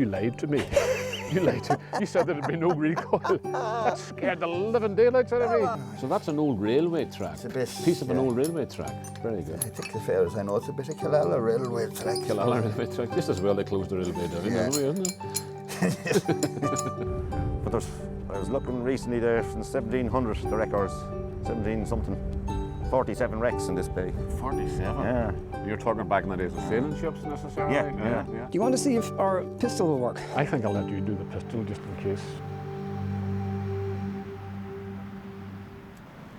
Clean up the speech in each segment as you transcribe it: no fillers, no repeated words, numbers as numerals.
You lied to me. You lied to me. You said there'd be no recoil. That scared the living daylights out of me. So that's an old railway track. It's a bit, piece of an old railway track. Very good. I think as far as I know, it's a bit of Killala railway track. Killala railway track. Just as well they closed the railway down, isn't it? But I was looking recently there from 1700, the records, 17 something, 47 wrecks in this bay. 47? Yeah. You're talking back in the days of sailing ships necessarily? Yeah. Do you want to see if our pistol will work? I think I'll let you do the pistol just in case.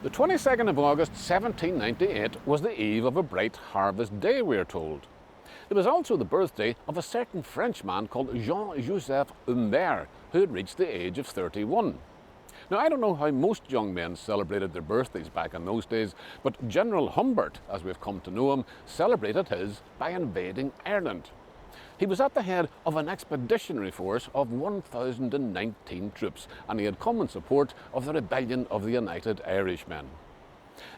The 22nd of August 1798 was the eve of a bright harvest day, we're told. It was also the birthday of a certain Frenchman called Jean-Joseph Humbert, who had reached the age of 31. Now, I don't know how most young men celebrated their birthdays back in those days, but General Humbert, as we've come to know him, celebrated his by invading Ireland. He was at the head of an expeditionary force of 1,019 troops, and he had come in support of the rebellion of the United Irishman.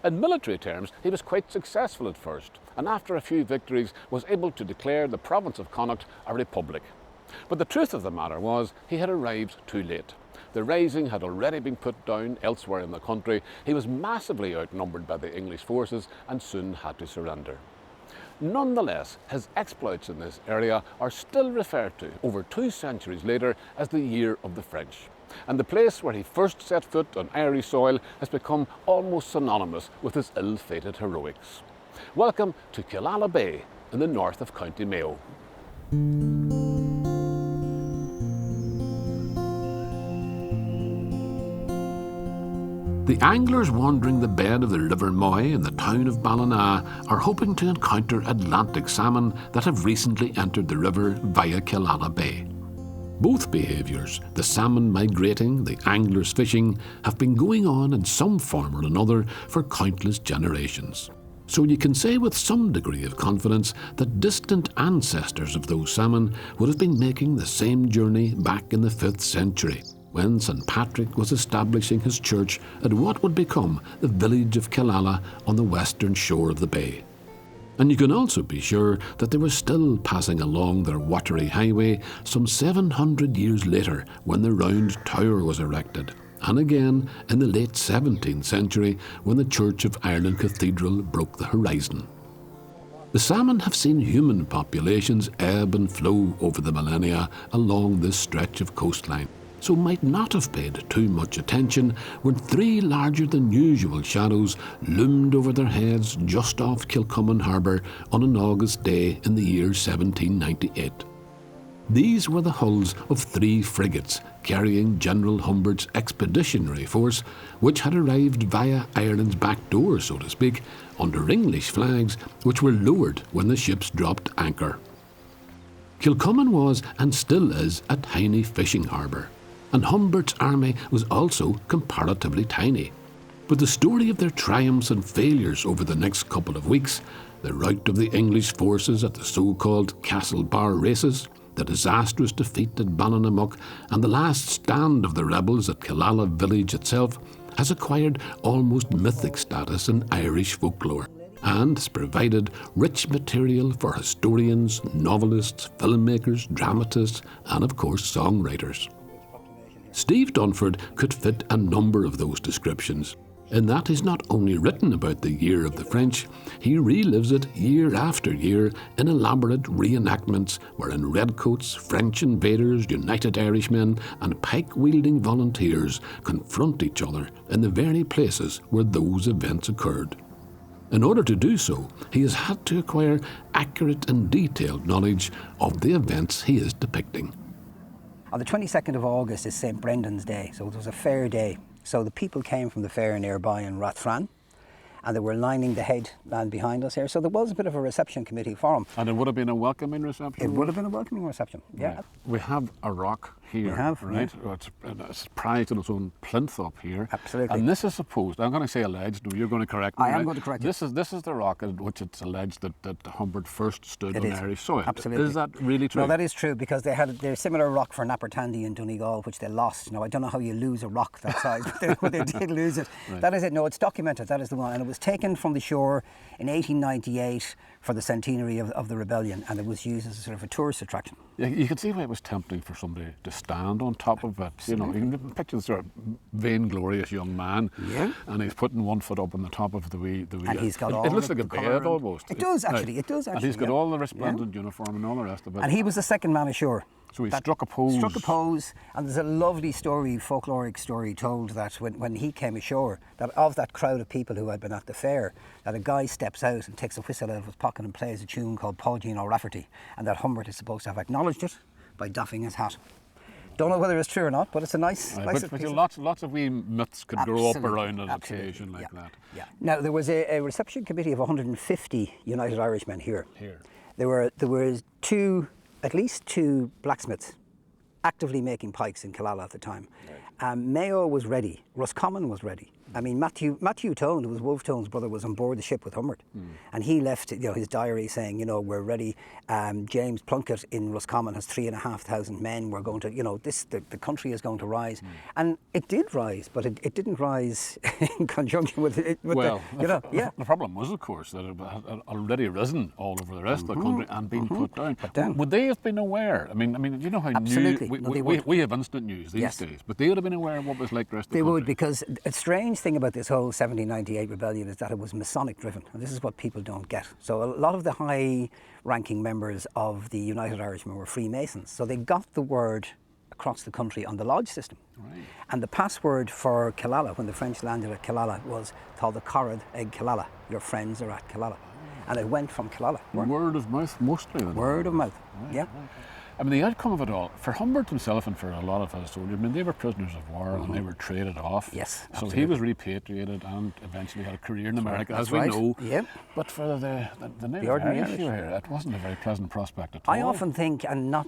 In military terms, he was quite successful at first, and after a few victories was able to declare the province of Connacht a republic. But the truth of the matter was, he had arrived too late. The rising had already been put down elsewhere in the country. He was massively outnumbered by the English forces and soon had to surrender. Nonetheless, his exploits in this area are still referred to, over 2 centuries later, as the Year of the French. And the place where he first set foot on Irish soil has become almost synonymous with his ill-fated heroics. Welcome to Killala Bay in the north of County Mayo. The anglers wandering the bed of the River Moy in the town of Ballina are hoping to encounter Atlantic salmon that have recently entered the river via Killala Bay. Both behaviours, the salmon migrating, the anglers fishing, have been going on in some form or another for countless generations. So you can say with some degree of confidence that distant ancestors of those salmon would have been making the same journey back in the 5th century, when St. Patrick was establishing his church at what would become the village of Killala on the western shore of the bay. And you can also be sure that they were still passing along their watery highway some 700 years later when the round tower was erected, and again in the late 17th century when the Church of Ireland Cathedral broke the horizon. The salmon have seen human populations ebb and flow over the millennia along this stretch of coastline, so might not have paid too much attention when 3 larger than usual shadows loomed over their heads just off Kilcommon Harbour on an August day in the year 1798. These were the hulls of 3 frigates carrying General Humbert's expeditionary force, which had arrived via Ireland's back door, so to speak, under English flags which were lowered when the ships dropped anchor. Kilcommon was, and still is, a tiny fishing harbour, and Humbert's army was also comparatively tiny. But the story of their triumphs and failures over the next couple of weeks, the rout of the English forces at the so-called Castlebar races, the disastrous defeat at Ballinammuck, and the last stand of the rebels at Killala village itself, has acquired almost mythic status in Irish folklore, and has provided rich material for historians, novelists, filmmakers, dramatists, and of course songwriters. Steve Dunford could fit a number of those descriptions, in that he's not only written about the Year of the French, he relives it year after year in elaborate reenactments wherein redcoats, French invaders, United Irishmen and pike-wielding volunteers confront each other in the very places where those events occurred. In order to do so, he has had to acquire accurate and detailed knowledge of the events he is depicting. On the 22nd of August is St. Brendan's Day, so it was a fair day. So the people came from the fair nearby in Rathfran, and they were lining the headland behind us here. So there was a bit of a reception committee for them. And it would have been a welcoming reception? It would have been a welcoming reception, yeah. We have a rock here. We have, right? yeah. Well, it's prized in its own plinth up here. Absolutely. And this is supposed, I'm going to say alleged, no, you're going to correct me. I am right? going to correct you. This is the rock at which it's alleged that Humbert first stood on Irish soil. Absolutely. Is that really true? No, that is true, because they had a similar rock for Nappertandy in Donegal, which they lost. Now, I don't know how you lose a rock that size, but they did lose it. Right. That is it. No, it's documented. That is the one. And it was taken from the shore in 1898 for the centenary of the rebellion, and it was used as a sort of a tourist attraction. Yeah, you can see why it was tempting for somebody to stand on top of it. You know, you can picture this sort of vainglorious young man, and he's putting one foot up on the top of the wee. And he's got all it looks the like a colour bed almost. It does actually. It does actually. And he's got all the resplendent uniform and all the rest of it. And he was the second man ashore. So he struck a pose. Struck a pose, and there's a lovely story, folkloric story, told that when he came ashore, that of that crowd of people who had been at the fair, that a guy steps out and takes a whistle out of his pocket and plays a tune called Paul Jean O'Rafferty, and that Humbert is supposed to have acknowledged it by doffing his hat. Don't know whether it's true or not, but it's a nice. But lots of wee myths could grow up around an occasion like that. Yeah. Now there was a reception committee of 150 United Irishmen here. There were at least two blacksmiths actively making pikes in Killala at the time. Mayo was ready. Roscommon was ready. I mean, Matthew Tone, who was Wolfe Tone's brother, was on board the ship with Humbert, and he left, his diary saying, we're ready. James Plunkett in Roscommon has 3,500 men. We're going to, the country is going to rise, and it did rise, but it didn't rise in conjunction with it. The problem was, of course, that it had already risen all over the rest of the country and been put down. Would they have been aware? I mean, you know how Absolutely. we have instant news these days, but they would have been aware of what was like the rest of the country. They would, because a strange thing about this whole 1798 rebellion is that it was Masonic driven, and this is what people don't get. So a lot of the high ranking members of the United Irishman were Freemasons, so they got the word across the country on the lodge system. Right. And the password for Killala, when the French landed at Killala, was called the Corrad Eg Killala, your friends are at Killala. And it went from Killala. Word of mouth mostly. Word of mouth, yeah. Right. I mean, the outcome of it all, for Humbert himself and for a lot of his soldiers, I mean, they were prisoners of war and they were traded off. Yes, so he was repatriated and eventually had a career in America, as we know. Yep. But for the native Irish here, it wasn't a very pleasant prospect at all. I often think, and not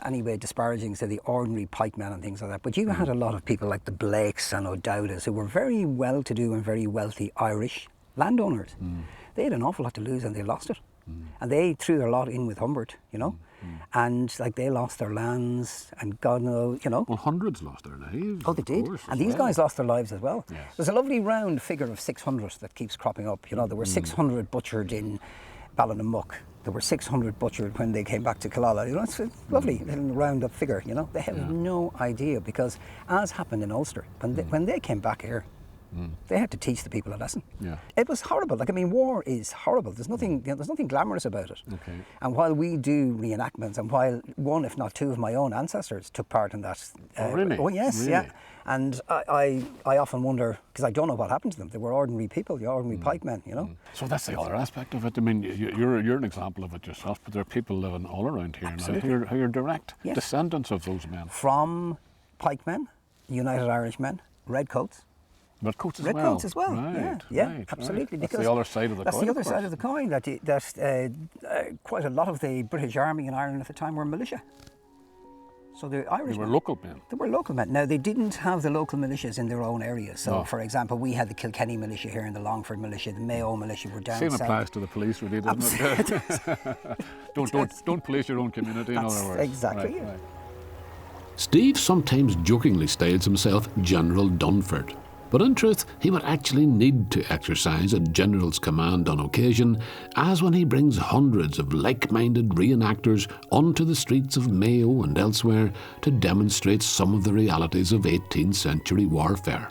anyway disparaging to the ordinary pikemen and things like that, but you had a lot of people like the Blakes and O'Dowdas who were very well-to-do and very wealthy Irish landowners. They had an awful lot to lose and they lost it. And they threw their lot in with Humbert, and they lost their lands, and God knows, Well, hundreds lost their lives. Oh, they did. Course, and these guys lost their lives as well. Yes. There's a lovely round figure of 600 that keeps cropping up. There were 600 butchered in Ballinamuck. There were 600 butchered when they came back to Killala. It's a lovely little round up figure, They have no idea, because as happened in Ulster, when they came back here, they had to teach the people a lesson. Yeah. It was horrible. War is horrible. There's nothing glamorous about it. Okay. And while we do reenactments, and while one, if not two, of my own ancestors took part in that. Really? Oh yes, really? yeah. And I often wonder, because I don't know what happened to them. They were ordinary people, ordinary pikemen, So that's the other aspect of it. I mean, you're an example of it yourself, but there are people living all around here Absolutely. now who are direct descendants of those men. From pikemen, United Irishmen, redcoats. Redcoats as well. Redcoats as well. Right, yeah, right, absolutely. Right. Because that's the other side of the coin. That's the other side of the coin. That quite a lot of the British Army in Ireland at the time were militia. So the Irish. They were local men. They were local men. Now they didn't have the local militias in their own areas. So, for example, we had the Kilkenny militia here and the Longford militia. The Mayo militia were down Same south. applies to the police, really, doesn't it? don't police your own community. In other words. Exactly. Right. Steve sometimes jokingly styles himself General Dunford. But in truth, he would actually need to exercise a general's command on occasion, as when he brings hundreds of like-minded reenactors onto the streets of Mayo and elsewhere to demonstrate some of the realities of 18th century warfare.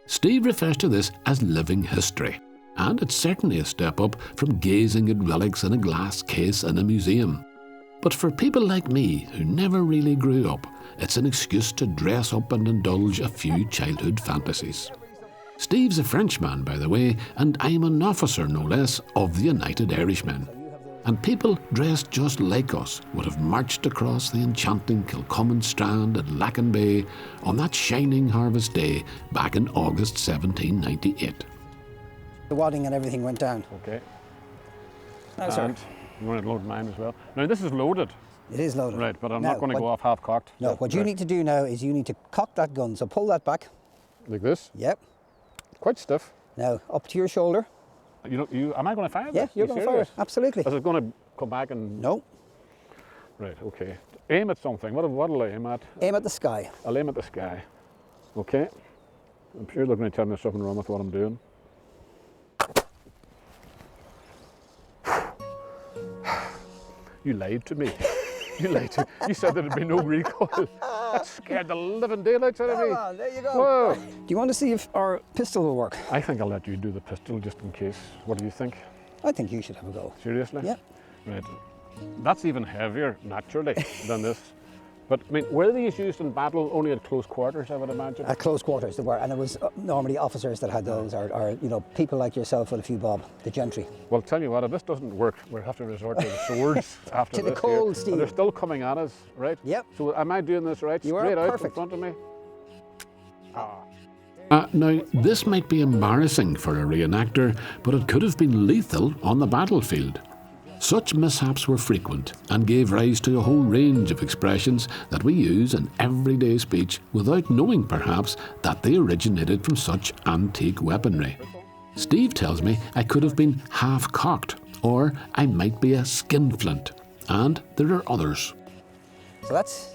Steve refers to this as living history, and it's certainly a step up from gazing at relics in a glass case in a museum. But for people like me, who never really grew up, it's an excuse to dress up and indulge a few childhood fantasies. Steve's a Frenchman, by the way, and I'm an officer, no less, of the United Irishman. And people dressed just like us would have marched across the enchanting Kilcommon Strand at Lacken Bay on that shining harvest day back in August 1798. The wadding and everything went down. Okay. No, sir. You want to load mine as well? Now this is loaded. It is loaded. Right, but I'm Now, not going to what- go off half-cocked. No, what you need to do now is you need to cock that gun. So pull that back. Like this? Yep. Quite stiff. Now up to your shoulder. Am I going to fire Yeah, this? you're going to fire it. Absolutely. Is it going to come back and... No. Right, okay. Aim at something. What'll I aim at? Aim at the sky. I'll aim at the sky. Okay. I'm sure they're going to tell me there's something wrong with what I'm doing. You lied to me. You lied to me. You said there'd be no recoil. That scared the living daylights out of me. Come on, there you go. Whoa. Do you want to see if our pistol will work? I think I'll let you do the pistol just in case. What do you think? I think you should have a go. Seriously? Yeah. Right. That's even heavier, naturally, than this. But, I mean, were these used in battle only at close quarters, I would imagine? At close quarters, there were, and it was normally officers that had those, or you know, people like yourself with a few bob, the gentry. Well, tell you what, if this doesn't work, we'll have to resort to the swords after To this. the cold here. steel. And they're still coming at us, right? Yep. So am I doing this right? You are Straight out in perfect. front of me? Now, this might be embarrassing for a reenactor, but it could have been lethal on the battlefield. Such mishaps were frequent and gave rise to a whole range of expressions that we use in everyday speech without knowing, perhaps, that they originated from such antique weaponry. Steve tells me I could have been half-cocked, or I might be a skinflint, and there are others. So that's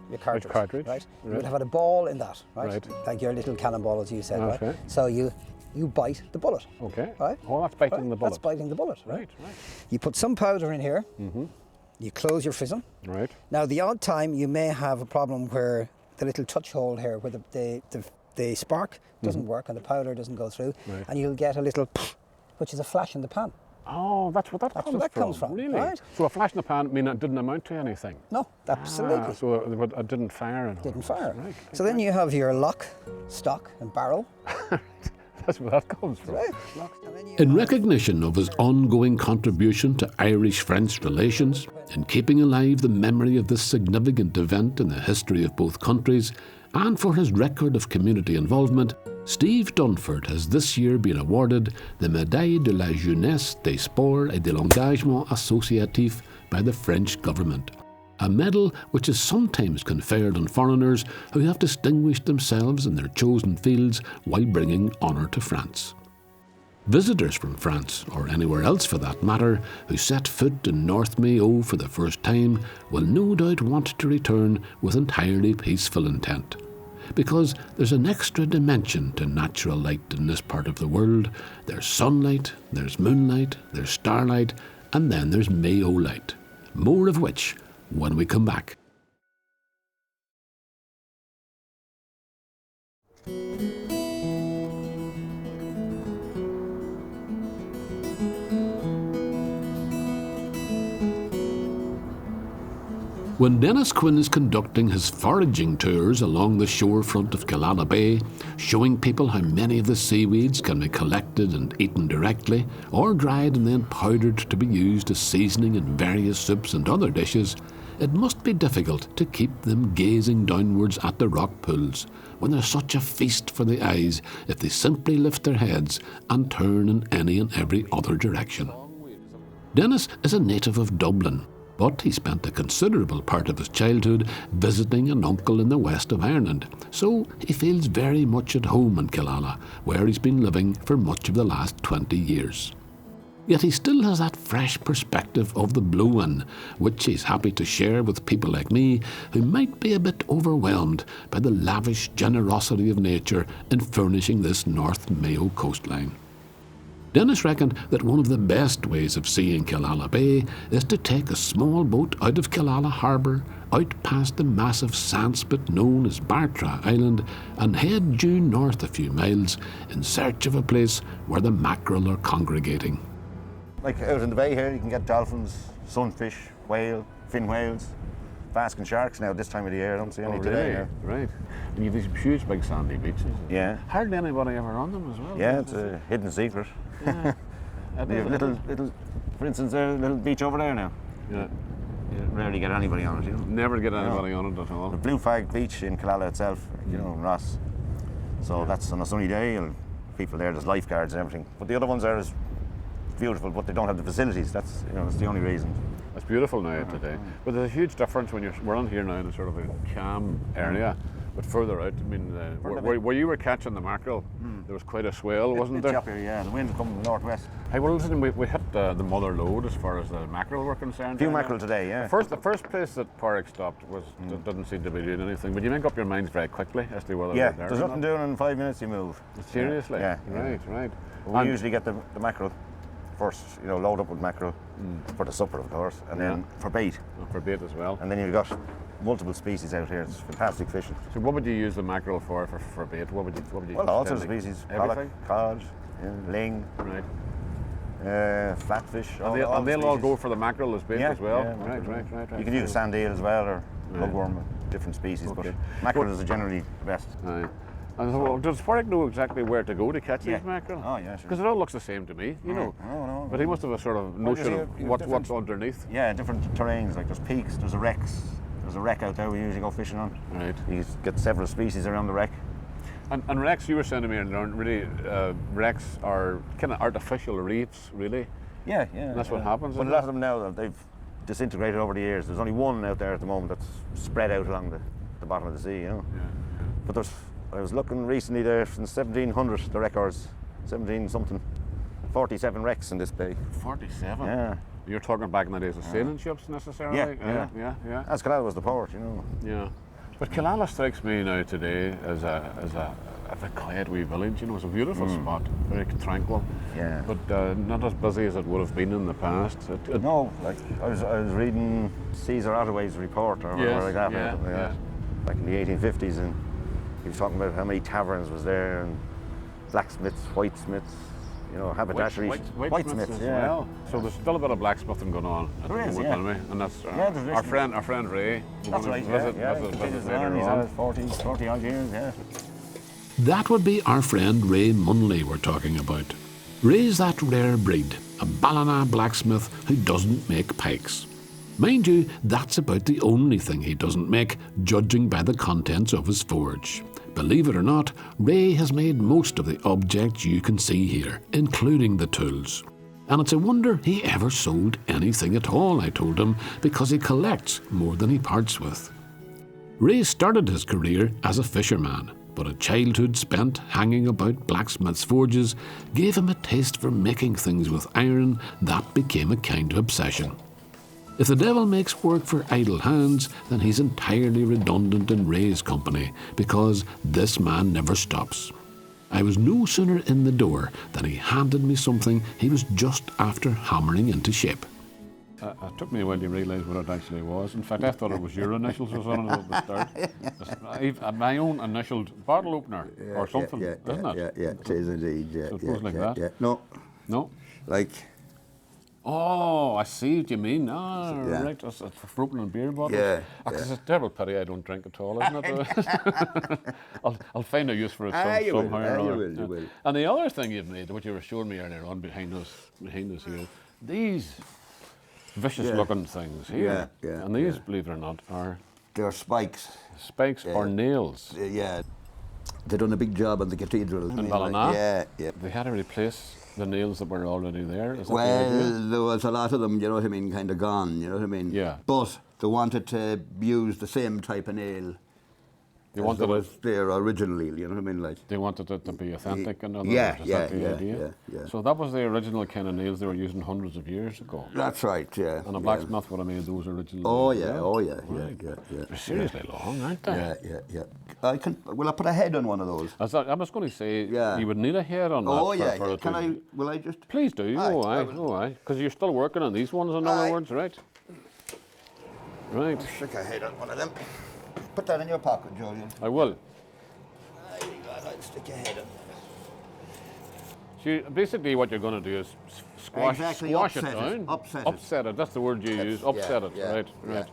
your cartridge, cartridge, right? You right. would have had a ball in that, right? Right. Like your little cannonball, as you said, Okay. right? So you bite the bullet. Okay. Right. Oh, that's biting Right? the bullet. That's biting the bullet, right? Right, right. You put some powder in here. Mm-hmm. You close your fizzle. Right. Now, the odd time you may have a problem where the little touch hole here, where the spark doesn't work and the powder doesn't go through, Right. and you'll get a little, which is a flash in the pan. Oh, that's what that That's comes where that from. comes from, Really? right. So a flash in the pan, I mean, it didn't amount to anything. No, absolutely. So it didn't fire. In Didn't fire. Right. So then you have your lock, stock, and barrel. That's where that comes from. Right. Lock- And then you In have- recognition of his ongoing contribution to Irish-French relations, in keeping alive the memory of this significant event in the history of both countries, and for his record of community involvement, Steve Dunford has this year been awarded the Médaille de la Jeunesse des Sports et de l'Engagement Associatif by the French government, a medal which is sometimes conferred on foreigners who have distinguished themselves in their chosen fields while bringing honour to France. Visitors from France, or anywhere else for that matter, who set foot in North Mayo for the first time will no doubt want to return with entirely peaceful intent. Because there's an extra dimension to natural light in this part of the world. There's sunlight, there's moonlight, there's starlight, and then there's Mayo light. More of which when we come back. When Dennis Quinn is conducting his foraging tours along the shorefront of Killala Bay, showing people how many of the seaweeds can be collected and eaten directly, or dried and then powdered to be used as seasoning in various soups and other dishes, it must be difficult to keep them gazing downwards at the rock pools, when there's such a feast for the eyes if they simply lift their heads and turn in any and every other direction. Dennis is a native of Dublin, but he spent a considerable part of his childhood visiting an uncle in the west of Ireland, so he feels very much at home in Killala, where he's been living for much of the last 20 years. Yet he still has that fresh perspective of the blow-in, which he's happy to share with people like me who might be a bit overwhelmed by the lavish generosity of nature in furnishing this North Mayo coastline. Dennis reckoned that one of the best ways of seeing Killala Bay is to take a small boat out of Killala Harbour, out past the massive sandspit known as Bartra Island, and head due north a few miles in search of a place where the mackerel are congregating. Like out in the bay here, you can get dolphins, sunfish, whale, fin whales, basking sharks now this time of the year. I don't see any today. Yeah. Right. And you've these huge big sandy beaches. Yeah. Hardly anybody ever on them as well. Yeah, it's a hidden secret. Yeah. We have little, for instance, there's a little beach over there now. Yeah. You rarely get anybody on it, you know. Never get anybody on it at all. The Blue Flag Beach in Killala itself, you know, in Ross. So that's on a sunny day, and people there's lifeguards and everything. But the other ones are as beautiful, but they don't have the facilities. That's the only reason. I It's beautiful now today, but there's a huge difference when we're on here now in a sort of a calm area, but further out. I mean, where you were catching the mackerel, there was quite a swell, wasn't there? Choppier, yeah. The wind coming from northwest. Hey, well, listen, we hit the mother lode as far as the mackerel were concerned. Few mackerel today, yeah. The first place that Porrick stopped was didn't seem to be doing anything, but you make up your minds very quickly as to whether they're there. There's or nothing not. doing in 5 minutes. You move. Seriously? Yeah. Right. We usually get the mackerel first, load up with mackerel for the supper, of course, and then for bait. For bait as well. And then you've got multiple species out here. It's fantastic fishing. So what would you use the mackerel for bait? What would you Well, all sorts of tend to- species. Everything? Cod, ling, Right. flatfish. And they'll all species. go for the mackerel as bait as well? Yeah, Right. You can use sand eel as well, or lugworm, different species, Okay. but mackerel is generally the best. Aye. And so, does Porrick know exactly where to go to catch these mackerel? Oh, yeah, sure. Because it all looks the same to me, No. But he must have a sort of notion of what's underneath. Yeah, different terrains, like there's peaks, there's a wreck out there we usually go fishing on. Right. You get several species around the wreck. And wrecks, you were saying to me, and really, wrecks are kind of artificial reefs, really. Yeah. That's what happens, But a isn't lot it? of them now, they've disintegrated over the years. There's only one out there at the moment that's spread out along the bottom of the sea, Yeah. But I was looking recently there from 1700, the records, 17 something, 47 wrecks in this bay. 47? Yeah. You're talking back in the days of sailing ships necessarily? Yeah. As Killala was the port, Yeah. But Killala strikes me now today as a quiet wee village. It's a beautiful spot, very tranquil. Yeah. But not as busy as it would have been in the past. No, like I was reading Caesar Ottaway's report or whatever like that, back in the 1850s, and he was talking about how many taverns was there, and blacksmiths, whitesmiths, haberdasheries, Whitesmiths as well. So there's still a bit of blacksmithing going on at the There is, moment, yeah. anyway. And that's there's our friend Ray. We're That's gonna right, visit Continues later on. He's on. had 40 odd years, yeah. That would be our friend Ray Munley we're talking about. Ray's that rare breed, a Ballina blacksmith who doesn't make pikes. Mind you, that's about the only thing he doesn't make, judging by the contents of his forge. Believe it or not, Ray has made most of the objects you can see here, including the tools. And it's a wonder he ever sold anything at all, I told him, because he collects more than he parts with. Ray started his career as a fisherman, but a childhood spent hanging about blacksmiths' forges gave him a taste for making things with iron that became a kind of obsession. If the devil makes work for idle hands, then he's entirely redundant in Ray's company, because this man never stops. I was no sooner in the door than he handed me something he was just after hammering into shape. It took me a while to realise what it actually was. In fact, I thought it was your initials was on it at the start. My own initialed bottle opener or something, isn't it? Yeah, it is indeed. Yeah, So it goes like that? Yeah. No, No? like, Oh, I see what you mean. Ah, Yeah. right. It's for opening beer bottles. Yeah, It's a terrible pity I don't drink at all, isn't it? I'll find a use for it you will, somehow or other. you will. And the other thing you've made, what you were showing me earlier on behind us here, these vicious-looking things here. Yeah, And these, believe it or not, are they're spikes. spikes or nails. Yeah, they done a big job on the cathedral. In Ballina? Yeah. They had to replace the nails that were already there. Is that the idea? Well, there was a lot of them, kind of gone, Yeah. But they wanted to use the same type of nail They as wanted there it. was there originally, like. They wanted it to be authentic and other words. Yeah, Is that the yeah, idea? yeah. So that was the original kind of nails they were using hundreds of years ago. That's right, yeah. And a blacksmith would have made those original Oh, nails, yeah, Right. yeah. They're seriously long, aren't they? Yeah. I put a head on one of those? I was going to say, Yeah. you would need a head on that. Oh, for yeah. it Will I just? Please do. Aye, Oh, I aye. will. Oh, aye. Because you're still working on these ones, in other Aye. words, right? Right. Stick a head on one of them. Put that in your pocket, Julian. I will. I'll stick a head on. So basically what you're going to do is squash Exactly, it upset it, down. upset it. Upset it. That's the word you use. Upset it. yeah, Right. yeah. Right.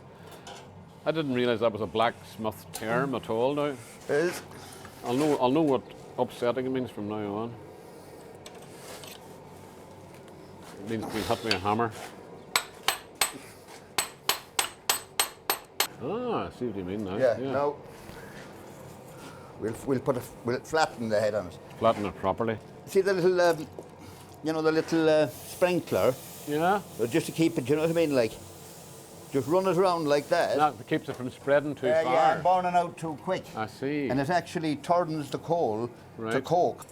I didn't realise that was a blacksmith term at all now. Is I'll know what upsetting means from now on. It means being hit with a hammer. Ah, I see what you mean now. yeah. No. We'll flatten the head on it. Flatten it properly. See the little, the little sprinkler, Yeah. just to keep it. You know what I mean? Like, Just run it around like that. That keeps it from spreading too far. Yeah, and burning out too quick. I see. And it actually turns the coal to Right. coke.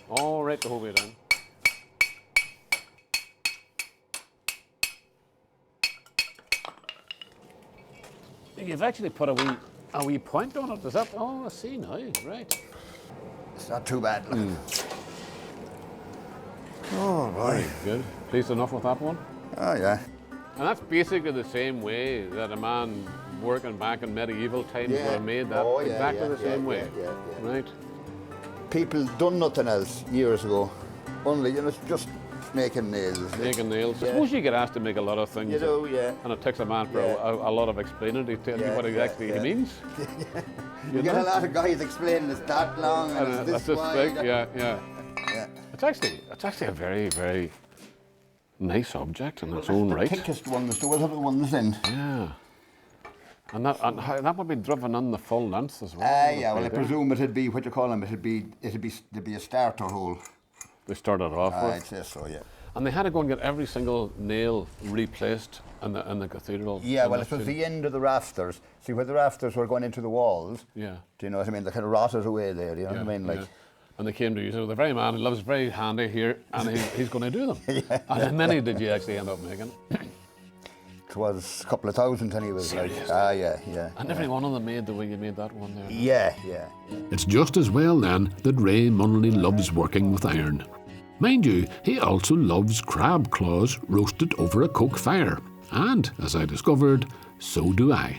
All right, the whole way down. You've actually put a wee point on it. Is that? Oh, I see now. Right. It's not too bad. Oh, boy. Good. Pleased enough with that one? Oh, yeah. And that's basically the same way that a man working back in medieval times would have made that. Oh, yeah, exactly yeah, the same yeah, way. yeah. Right. People done nothing else years ago. Only, just making nails. Making nails. I Yeah. suppose you get asked to make a lot of things. You do, yeah. And it takes a man for Yeah. a lot of explaining to tell you what exactly he means. You get a lot of guys explaining it's that long and it's That's this just wide. big. Yeah. Yeah. It's actually a very, very nice object in its own The right. thickest ones, there was other ones in. Yeah. And that would be driven on the full length as well. Yeah, well, I presume it'd be, what you call them, there'd be a starter hole. They started off I'd with. say so, yeah. And they had to go and get every single nail replaced in the cathedral. Yeah, in well, that it was tune. the end of the rafters. See, where the rafters were going into the walls. Yeah. Do you know what I mean? They kind of rotted away there, you know what I mean? Like, yeah. And they came to you, so the very man who loves very handy here, and he's going to do them. And how many did you actually end up making? it was a couple of thousand anyway. Seriously? Like, yeah. And every one of them made the way you made that one there. Yeah. It's just as well then that Ray Munnelly loves working with iron. Mind you, he also loves crab claws roasted over a coke fire. And, as I discovered, so do I.